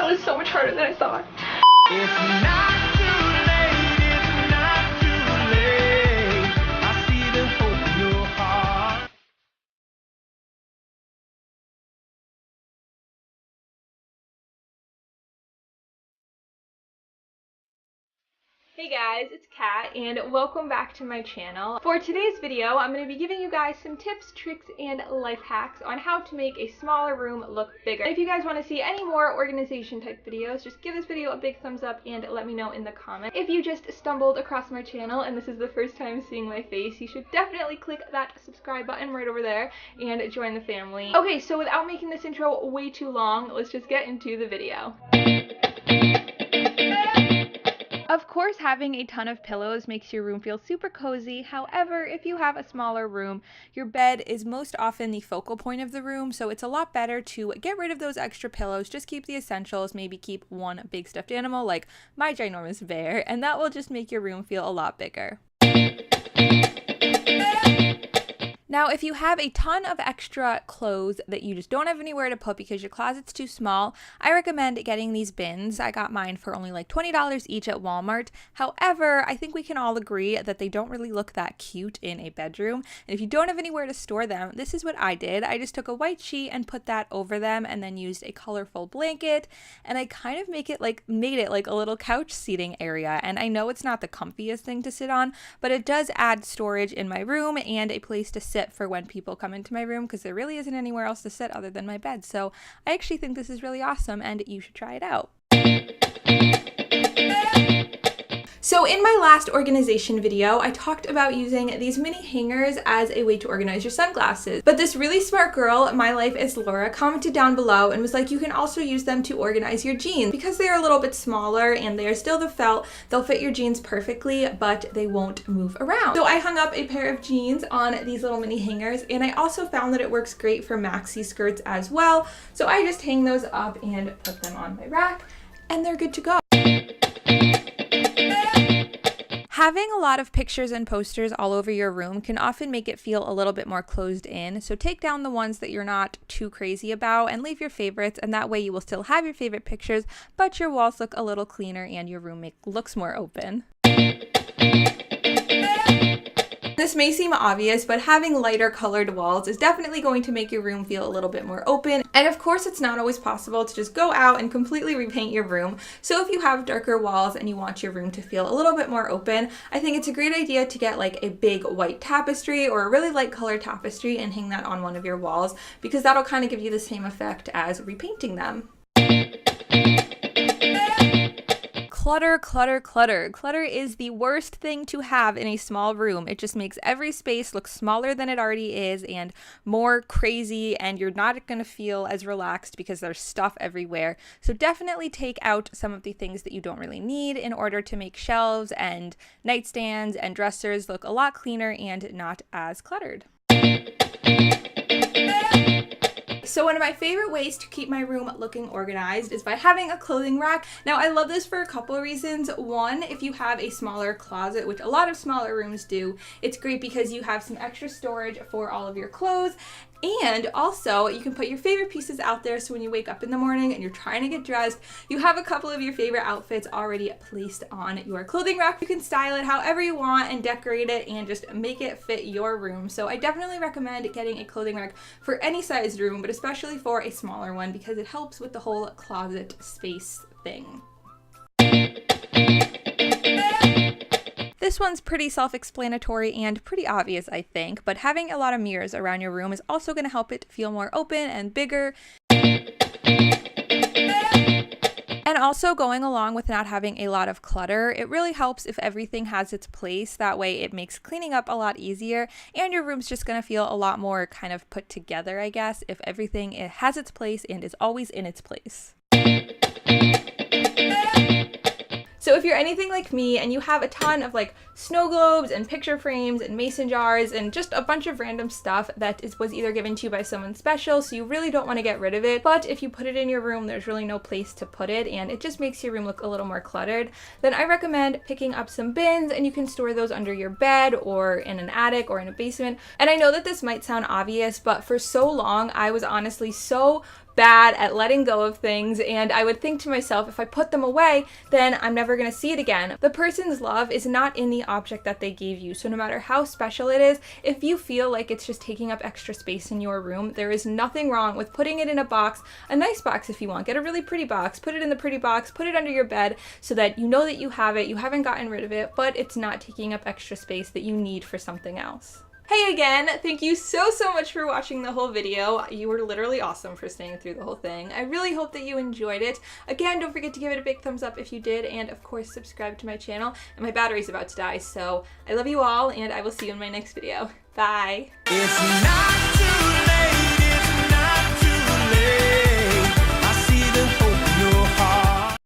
That was so much harder than I thought. It's not too late, it's not too late. I see the hope in your heart. Hey guys, it's Kat and welcome back to my channel. For today's video, I'm going to be giving you guys some tips, tricks, and life hacks on how to make a smaller room look bigger. And if you guys want to see any more organization type videos, just give this video a big thumbs up and let me know in the comments. If you just stumbled across my channel and this is the first time seeing my face, you should definitely click that subscribe button right over there and join the family. Okay, so without making this intro way too long, let's just get into the video. Of course, having a ton of pillows makes your room feel super cozy. However, if you have a smaller room, your bed is most often the focal point of the room, so it's a lot better to get rid of those extra pillows, just keep the essentials, maybe keep one big stuffed animal like my ginormous bear, and that will just make your room feel a lot bigger. Now, if you have a ton of extra clothes that you just don't have anywhere to put because your closet's too small, I recommend getting these bins. I got mine for only like $20 each at Walmart. However, I think we can all agree that they don't really look that cute in a bedroom. And if you don't have anywhere to store them, this is what I did. I just took a white sheet and put that over them and then used a colorful blanket. And I kind of made it like a little couch seating area. And I know it's not the comfiest thing to sit on, but it does add storage in my room and a place to sit for when people come into my room, because there really isn't anywhere else to sit other than my bed. So I actually think this is really awesome and you should try it out. So in my last organization video, I talked about using these mini hangers as a way to organize your sunglasses. But this really smart girl, My Life is Laura, commented down below and was like, you can also use them to organize your jeans. Because they are a little bit smaller and they are still the felt, they'll fit your jeans perfectly, but they won't move around. So I hung up a pair of jeans on these little mini hangers, and I also found that it works great for maxi skirts as well. So I just hang those up and put them on my rack, and they're good to go. Having a lot of pictures and posters all over your room can often make it feel a little bit more closed in, so take down the ones that you're not too crazy about and leave your favorites, and that way you will still have your favorite pictures, but your walls look a little cleaner and your room looks more open. This may seem obvious, but having lighter colored walls is definitely going to make your room feel a little bit more open. And of course, it's not always possible to just go out and completely repaint your room. So if you have darker walls and you want your room to feel a little bit more open, I think it's a great idea to get like a big white tapestry or a really light color tapestry and hang that on one of your walls, because that'll kind of give you the same effect as repainting them. Clutter, clutter, clutter. Clutter is the worst thing to have in a small room. It just makes every space look smaller than it already is and more crazy, and you're not going to feel as relaxed because there's stuff everywhere. So definitely take out some of the things that you don't really need in order to make shelves and nightstands and dressers look a lot cleaner and not as cluttered. So one of my favorite ways to keep my room looking organized is by having a clothing rack. Now I love this for a couple of reasons. One, if you have a smaller closet, which a lot of smaller rooms do, it's great because you have some extra storage for all of your clothes. And also, you can put your favorite pieces out there, so when you wake up in the morning and you're trying to get dressed, you have a couple of your favorite outfits already placed on your clothing rack. You can style it however you want and decorate it and just make it fit your room. So I definitely recommend getting a clothing rack for any sized room, but especially for a smaller one, because it helps with the whole closet space thing. This one's pretty self-explanatory and pretty obvious, I think, but having a lot of mirrors around your room is also going to help it feel more open and bigger. And also, going along with not having a lot of clutter, it really helps if everything has its place. That way it makes cleaning up a lot easier, and your room's just going to feel a lot more kind of put together, I guess, if everything has its place and is always in its place. So if you're anything like me and you have a ton of like snow globes and picture frames and mason jars and just a bunch of random stuff that was either given to you by someone special, so you really don't want to get rid of it, but if you put it in your room, there's really no place to put it and it just makes your room look a little more cluttered, then I recommend picking up some bins, and you can store those under your bed or in an attic or in a basement. And I know that this might sound obvious, but for so long I was honestly so bad at letting go of things, and I would think to myself, if I put them away, then I'm never going to see it again. The person's love is not in the object that they gave you, so no matter how special it is, if you feel like it's just taking up extra space in your room, there is nothing wrong with putting it in a box, a nice box if you want. Get a really pretty box, put it in the pretty box, put it under your bed so that you know that you have it, you haven't gotten rid of it, but it's not taking up extra space that you need for something else. Hey again, thank you so much for watching the whole video. You were literally awesome for staying through the whole thing. I really hope that you enjoyed it. Again, don't forget to give it a big thumbs up if you did, and of course subscribe to my channel. And my battery's about to die, so I love you all, and I will see you in my next video. Bye! It's not